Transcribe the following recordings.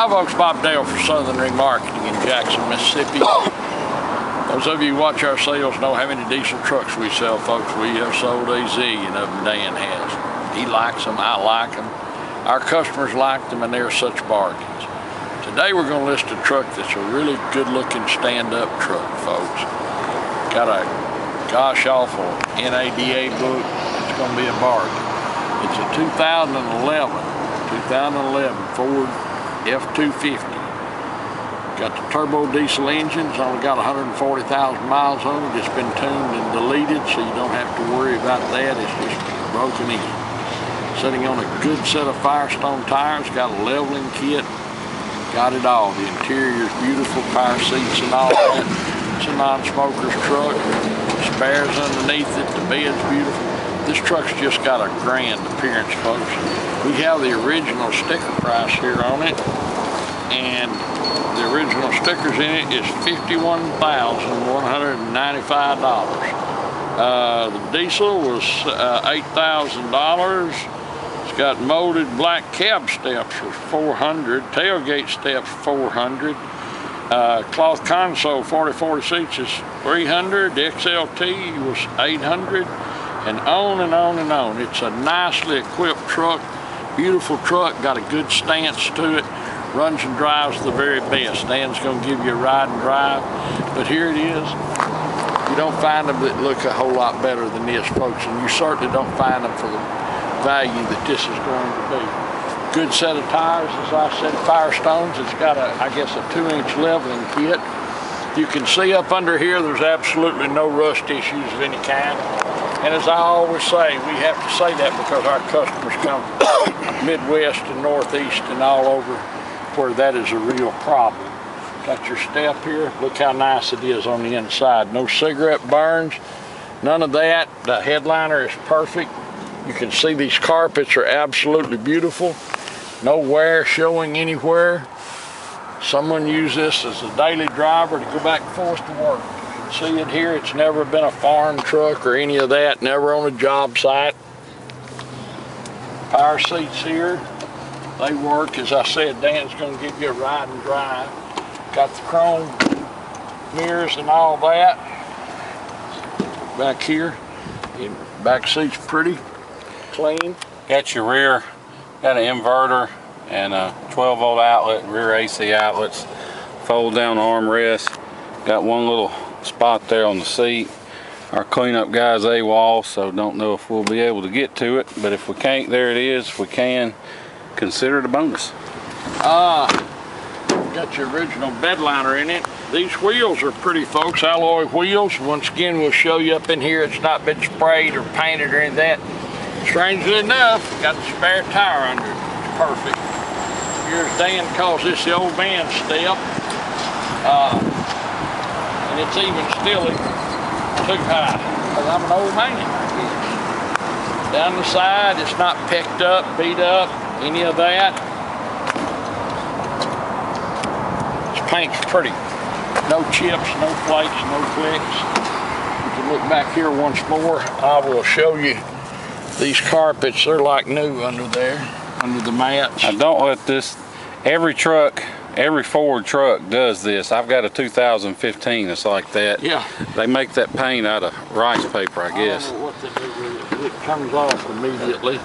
Hi folks, Bob Dale for Southern Remarketing in Jackson, Mississippi. Those of you who watch our sales know how many diesel trucks we sell, folks. We have sold a zillion of them. Dan has. He likes them, I like them. Our customers like them, and they're such bargains. Today we're going to list a truck that's a really good-looking stand-up truck, folks. Got a gosh-awful NADA book. It's going to be a bargain. It's a 2011 Ford F250. Got the turbo diesel engine. It's only got 140,000 miles on it. It's been tuned and deleted, so you don't have to worry about that. It's just broken in. Sitting on a good set of Firestone tires. Got a leveling kit. Got it all. The interior is beautiful. Power seats and all that. It's a non-smoker's truck. Spares underneath it. The bed's beautiful. This truck's just got a grand appearance, folks. We have the original sticker price here on it, and the original stickers in it is $51,195. The diesel was $8,000. It's got molded black cab steps for $400, tailgate steps $400, cloth console 40/40 seats is $300, the XLT was $800, and on and on and on. It's a nicely equipped truck. Beautiful truck, got a good stance to it, runs and drives the very best. Dan's going to give you a ride and drive, but here it is. You don't find them that look a whole lot better than this, folks, and you certainly don't find them for the value that this is going to be. Good set of tires, as I said, Firestones. It's got a, I guess, a 2-inch leveling kit. You can see up under here, there's absolutely no rust issues of any kind. And as I always say, we have to say that because our customers come from Midwest and Northeast and all over where that is a real problem. Got your step here. Look how nice it is on the inside. No cigarette burns, none of that. The headliner is perfect. You can see these carpets are absolutely beautiful. No wear showing anywhere. Someone used this as a daily driver to go back and forth to work. See it here, it's never been a farm truck or any of that, never on a job site. Power seats here, they work. As I said, Dan's going to give you a ride and drive. Got the chrome mirrors and all that. Back here, the back seat's pretty clean. Got your rear, got an inverter and a 12-volt outlet, rear AC outlets, fold down armrest. Got one little spot there on the seat. Our cleanup guy's AWOL, so don't know if we'll be able to get to it, but if we can't, there it is. If we can, consider it a bonus. Got your original bed liner in it. These wheels are pretty, folks, alloy wheels. Once again, we'll show you up in here. It's not been sprayed or painted or any of that. Strangely enough, got the spare tire under it. It's perfect. Here's Dan calls this the old man step. And it's even still too high, because I'm an old man, I guess. Down the side, it's not picked up, beat up, any of that. This paint's pretty. No chips, no flakes, no clicks. If you look back here once more, I will show you these carpets. They're like new under there, under the mats. Now don't let this, every Ford truck does this. I've got a 2015 that's like that. Yeah. They make that paint out of rice paper, I guess. I don't know what they do with it. It comes off immediately.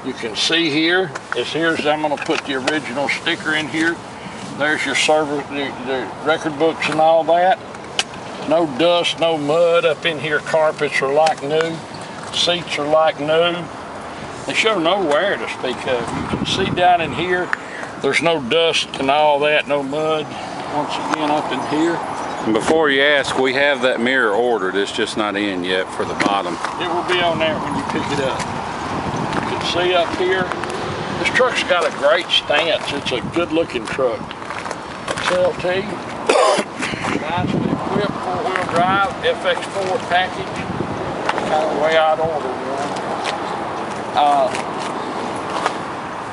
You can see here, I'm going to put the original sticker in here. There's your service, the record books and all that. No dust, no mud up in here. Carpets are like new. Seats are like new. They show no wear to speak of. You can see down in here, there's no dust and all that, no mud. Once again, up in here. And before you ask, we have that mirror ordered. It's just not in yet for the bottom. It will be on there when you pick it up. You can see up here, this truck's got a great stance. It's a good-looking truck. XLT, nicely equipped, 4-wheel drive, FX4 package. Kind of the way I'd order one.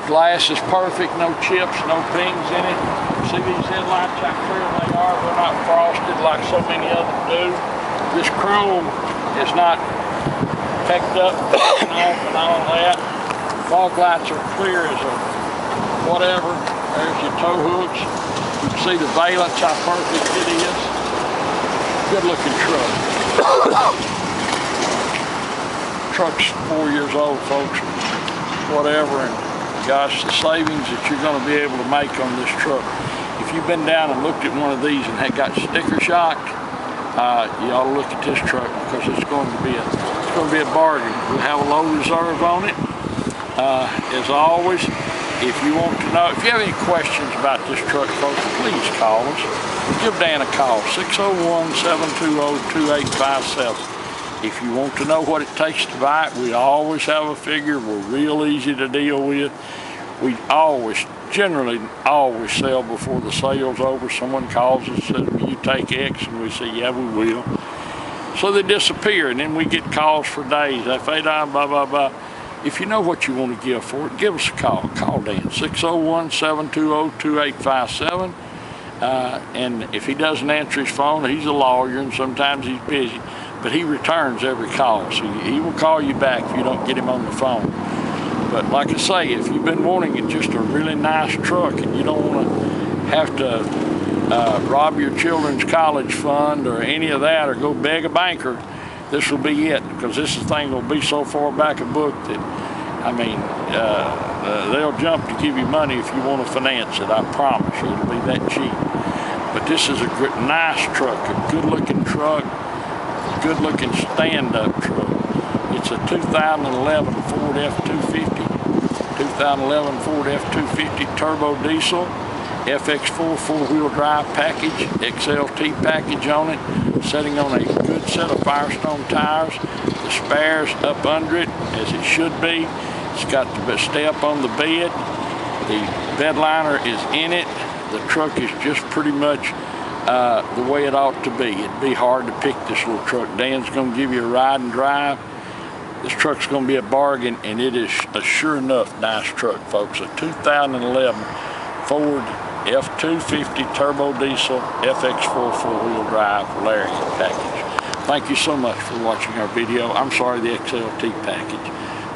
Glass is perfect, no chips, no pings in it. See these headlights, how clear they are? They're not frosted like so many of them do. This chrome is not pecked up and off and all that. Fog lights are clear as a whatever. There's your tow hooks. You can see the valence, how perfect it is. Good looking truck. Truck's 4 years old, folks. Whatever, and gosh, the savings that you're going to be able to make on this truck. If you've been down and looked at one of these and had got sticker shock, you ought to look at this truck, because it's going to be a bargain. We'll have a low reserve on it. As always, if you want to know, if you have any questions about this truck, folks, please call us. Give Dan a call, 601-720-2857. If you want to know what it takes to buy it, we always have a figure. We're real easy to deal with. We generally always sell before the sale's over. Someone calls us and says, will you take X? And we say, yeah, we will. So they disappear, and then we get calls for days. Blah, blah, blah. If you know what you want to give for it, give us a call. Call Dan, 601-720-2857. And if he doesn't answer his phone, he's a lawyer, and sometimes he's busy. But he returns every call, so he will call you back if you don't get him on the phone. But like I say, if you've been wanting just a really nice truck and you don't want to have to rob your children's college fund or any of that, or go beg a banker, this will be it, because this thing will be so far back a book that, I mean, they'll jump to give you money if you want to finance it. I promise you, it'll be that cheap. But this is a good, nice truck, a good-looking truck. Good looking stand-up truck. It's a 2011 Ford F250. 2011 Ford F250 turbo diesel, FX4 four-wheel drive package, XLT package on it, sitting on a good set of Firestone tires. The spares up under it as it should be. It's got the step on the bed. The bed liner is in it. The truck is just pretty much the way it ought to be. It'd be hard to pick this little truck. Dan's going to give you a ride and drive. This truck's going to be a bargain, and it is a sure enough nice truck, folks. A 2011 Ford F250 turbo diesel FX4 four-wheel drive Lariat package. Thank you so much for watching our video. I'm sorry, the XLT package.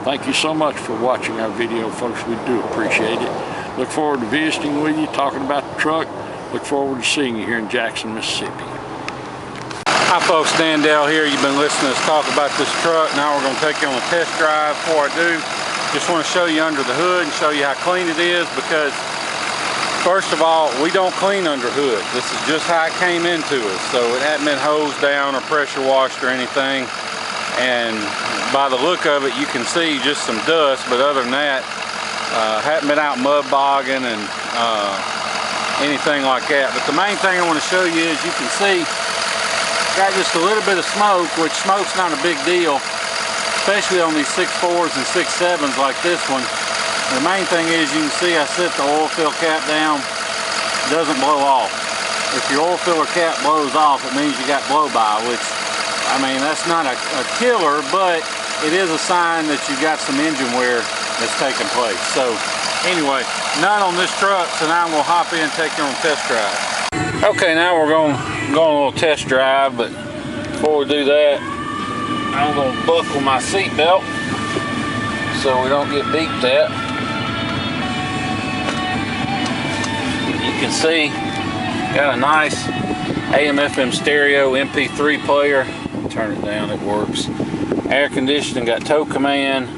Thank you so much for watching our video, folks. We do appreciate it. Look forward to visiting with you, talking about the truck. Look forward to seeing you here in Jackson, Mississippi. Hi folks, Dan Dale here. You've been listening to us talk about this truck. Now we're going to take you on a test drive. Before I do, just want to show you under the hood and show you how clean it is, because first of all, we don't clean under hood. This is just how it came into us. So it hadn't been hosed down or pressure washed or anything. And by the look of it, you can see just some dust, but other than that, hadn't been out mud bogging and anything like that. But the main thing I want to show you is, you can see got just a little bit of smoke, which smoke's not a big deal, especially on these 6.4s and 6.7s like this one. The main thing is, you can see I set the oil fill cap down. It doesn't blow off. If your oil filler cap blows off, it means you got blow by, which, I mean, that's not a killer, but it is a sign that you've got some engine wear that's taking place. So anyway, none on this truck, so now we'll hop in and take you on a test drive. Okay, now we're going on a little test drive, but before we do that, I'm going to buckle my seat belt so we don't get beeped at. You can see, got a nice AM/FM stereo MP3 player. Turn it down, it works. Air conditioning, got tow command,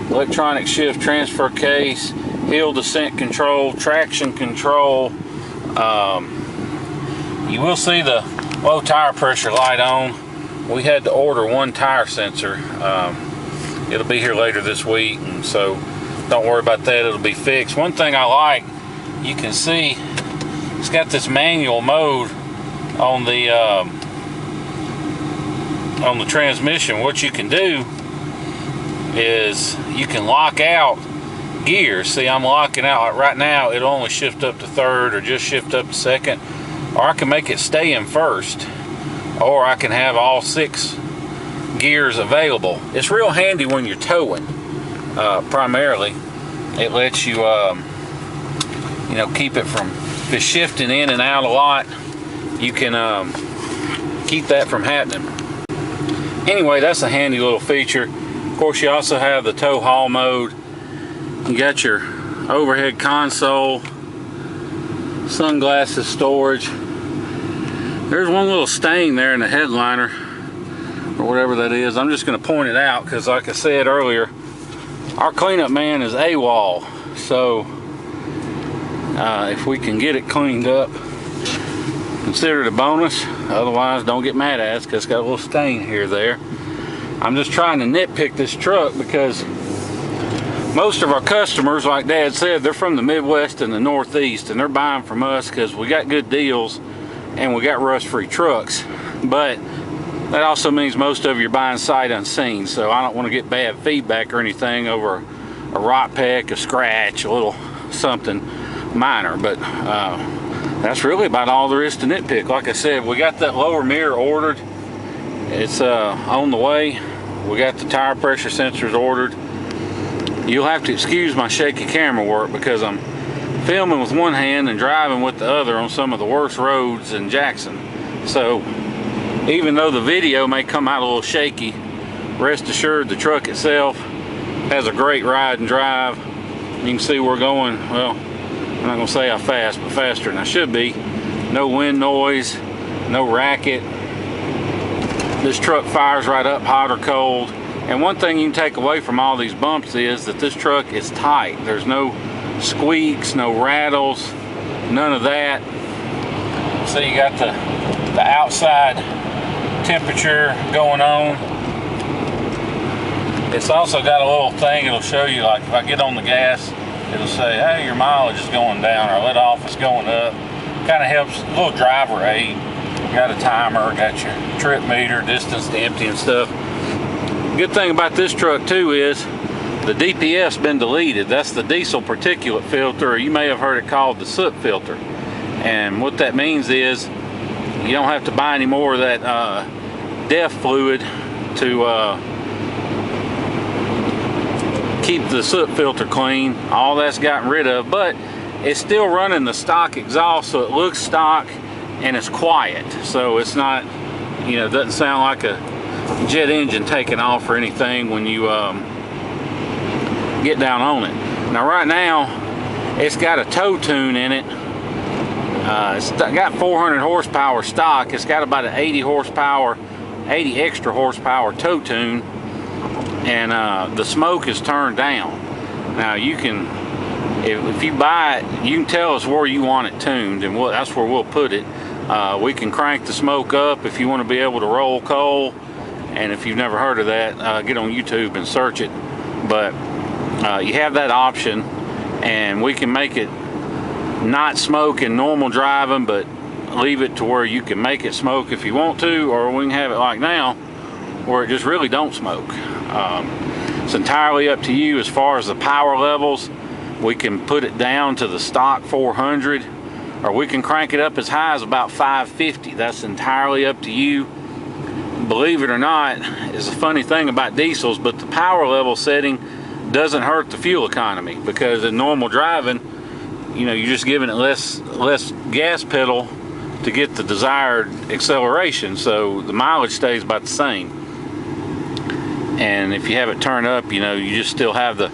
electronic shift transfer case, hill descent control, traction control. You will see the low tire pressure light on. We had to order one tire sensor. It'll be here later this week, and so don't worry about that, it'll be fixed. One thing I like, you can see it's got this manual mode on the transmission. What you can do is you can lock out gears. See, I'm locking out. Like right now, it'll only shift up to third or just shift up to second. Or I can make it stay in first. Or I can have all 6 gears available. It's real handy when you're towing, primarily. It lets you, you know, keep it from, if it's shifting in and out a lot, you can keep that from happening. Anyway, that's a handy little feature. Of course, you also have the tow haul mode. You got your overhead console, sunglasses storage. There's one little stain there in the headliner, or whatever that is. I'm just going to point it out because, like I said earlier, our cleanup man is AWOL. So if we can get it cleaned up, consider it a bonus. Otherwise, don't get mad at us because it's got a little stain here or there. I'm just trying to nitpick this truck because most of our customers, like Dad said, they're from the Midwest and the Northeast, and they're buying from us because we got good deals and we got rust-free trucks. But that also means most of you are buying sight unseen, so I don't want to get bad feedback or anything over a rot peck, a scratch, a little something minor. But that's really about all there is to nitpick. Like I said, we got that lower mirror ordered. It's on the way. We got the tire pressure sensors ordered. You'll have to excuse my shaky camera work because I'm filming with one hand and driving with the other on some of the worst roads in Jackson. So even though the video may come out a little shaky, rest assured the truck itself has a great ride and drive. You can see we're going, well, I'm not gonna say how fast, but faster than I should be. No wind noise, no racket. This truck fires right up, hot or cold. And one thing you can take away from all these bumps is that this truck is tight. There's no squeaks, no rattles, none of that. So you got the outside temperature going on. It's also got a little thing it'll show you, like if I get on the gas, it'll say, hey, your mileage is going down, or let off is going up. Kind of helps, a little driver aid. Got a timer, got your trip meter, distance to empty and stuff. Good thing about this truck too is the DPF's been deleted. That's the diesel particulate filter, or you may have heard it called the soot filter. And what that means is you don't have to buy any more of that DEF fluid to keep the soot filter clean. All that's gotten rid of, but it's still running the stock exhaust, so it looks stock and it's quiet. So it's not, you know, it doesn't sound like a jet engine taking off or anything when you get down on it. Now right now it's got a tow tune in it. It's got 400 horsepower stock. It's got about an 80 horsepower, 80 extra horsepower tow tune, and the smoke is turned down. Now you can, if you buy it, you can tell us where you want it tuned, and that's where we'll put it. We can crank the smoke up if you want to be able to roll coal. And if you've never heard of that, get on YouTube and search it. But you have that option, and we can make it not smoke in normal driving, but leave it to where you can make it smoke if you want to, or we can have it like now where it just really don't smoke. It's entirely up to you as far as the power levels. We can put it down to the stock 400, or we can crank it up as high as about 550. That's entirely up to you. Believe it or not, is a funny thing about diesels, but the power level setting doesn't hurt the fuel economy, because in normal driving, you know, you're just giving it less gas pedal to get the desired acceleration, so the mileage stays about the same. And if you have it turned up, you know, you just still have the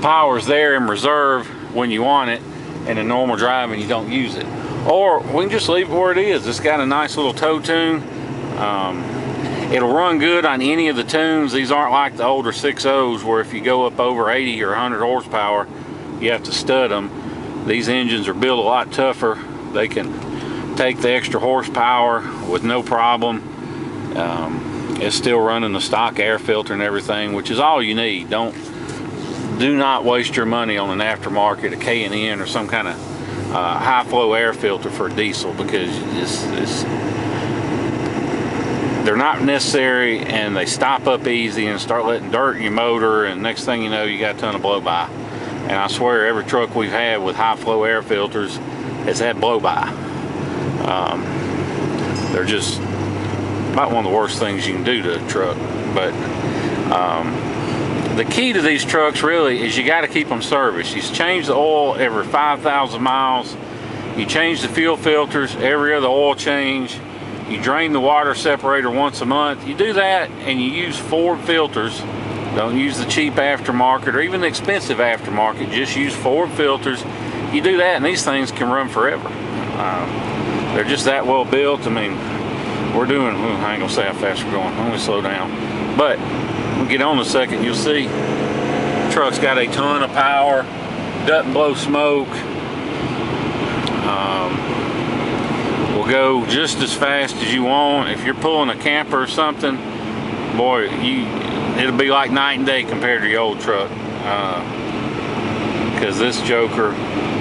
power's there in reserve when you want it, and in normal driving you don't use it. Or we can just leave it where it is. It's got a nice little tow tune. It'll run good on any of the tunes. These aren't like the older 6.0s where if you go up over 80 or 100 horsepower, you have to stud them. These engines are built a lot tougher. They can take the extra horsepower with no problem. It's still running the stock air filter and everything, which is all you need. Do not waste your money on an aftermarket, a K&N, or some kind of high flow air filter for a diesel, because they're not necessary, and they stop up easy and start letting dirt in your motor, and next thing you know, you got a ton of blow by. And I swear every truck we've had with high flow air filters has had blow by. They're just about one of the worst things you can do to a truck. But the key to these trucks really is you got to keep them serviced. You change the oil every 5,000 miles. You change the fuel filters every other oil change. You drain the water separator once a month. You do that, and you use Ford filters. Don't use the cheap aftermarket or even the expensive aftermarket. Just use Ford filters. you do that and these things can run forever. They're just that well built. I mean, we're doing, I ain't gonna say how fast we're going, I'm gonna slow down. But we'll get on in a second, you'll see the truck's got a ton of power, doesn't blow smoke. Will go just as fast as you want. If you're pulling a camper or something, boy, it'll be like night and day compared to your old truck, because this joker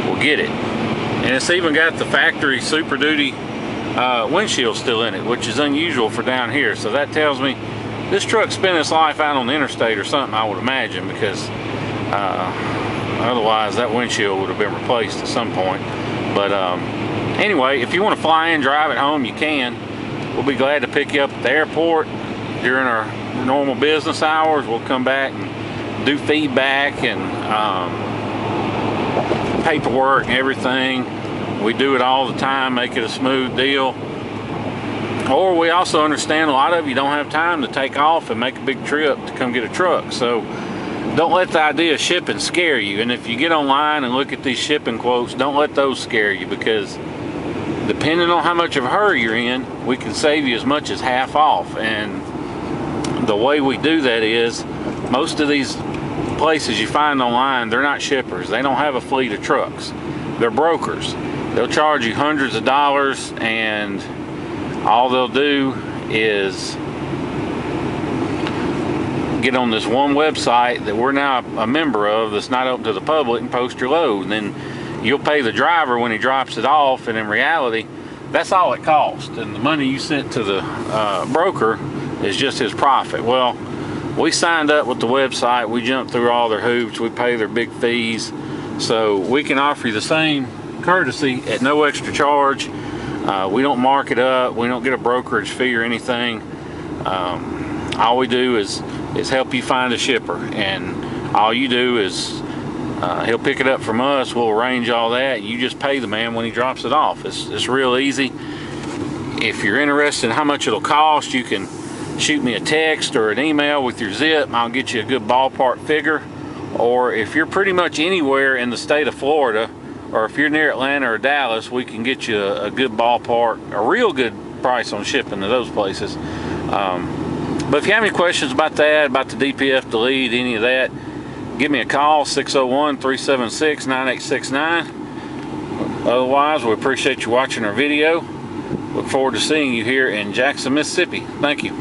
will get it. And it's even got the factory Super Duty windshield still in it, which is unusual for down here. So that tells me this truck spent its life out on the interstate or something, I would imagine, because otherwise that windshield would have been replaced at some point. But anyway, if you want to fly in, drive it home, you can. We'll be glad to pick you up at the airport during our normal business hours. We'll come back and do feedback and paperwork and everything. We do it all the time, make it a smooth deal. Or we also understand a lot of you don't have time to take off and make a big trip to come get a truck. So don't let the idea of shipping scare you. And if you get online and look at these shipping quotes, don't let those scare you, because depending on how much of a hurry you're in, we can save you as much as half off. And the way we do that is, most of these places you find online, they're not shippers. They don't have a fleet of trucks. They're brokers. They'll charge you hundreds of dollars, and all they'll do is get on this one website that we're now a member of that's not open to the public and post your load. And then you'll pay the driver when he drops it off, and in reality, that's all it costs. And the money you sent to the broker is just his profit. Well, we signed up with the website, we jumped through all their hoops, we pay their big fees, so we can offer you the same courtesy at no extra charge. We don't mark it up, we don't get a brokerage fee or anything. All we do is help you find a shipper, and all you do is he'll pick it up from us, we'll arrange all that, you just pay the man when he drops it off. It's real easy. If you're interested in how much it'll cost, you can shoot me a text or an email with your zip. I'll get you a good ballpark figure. Or if you're pretty much anywhere in the state of Florida, or if you're near Atlanta or Dallas, we can get you a good ballpark, a real good price on shipping to those places. But if you have any questions about that, about the DPF delete, any of that, give me a call, 601-376-9869. Otherwise, we appreciate you watching our video. Look forward to seeing you here in Jackson, Mississippi. Thank you.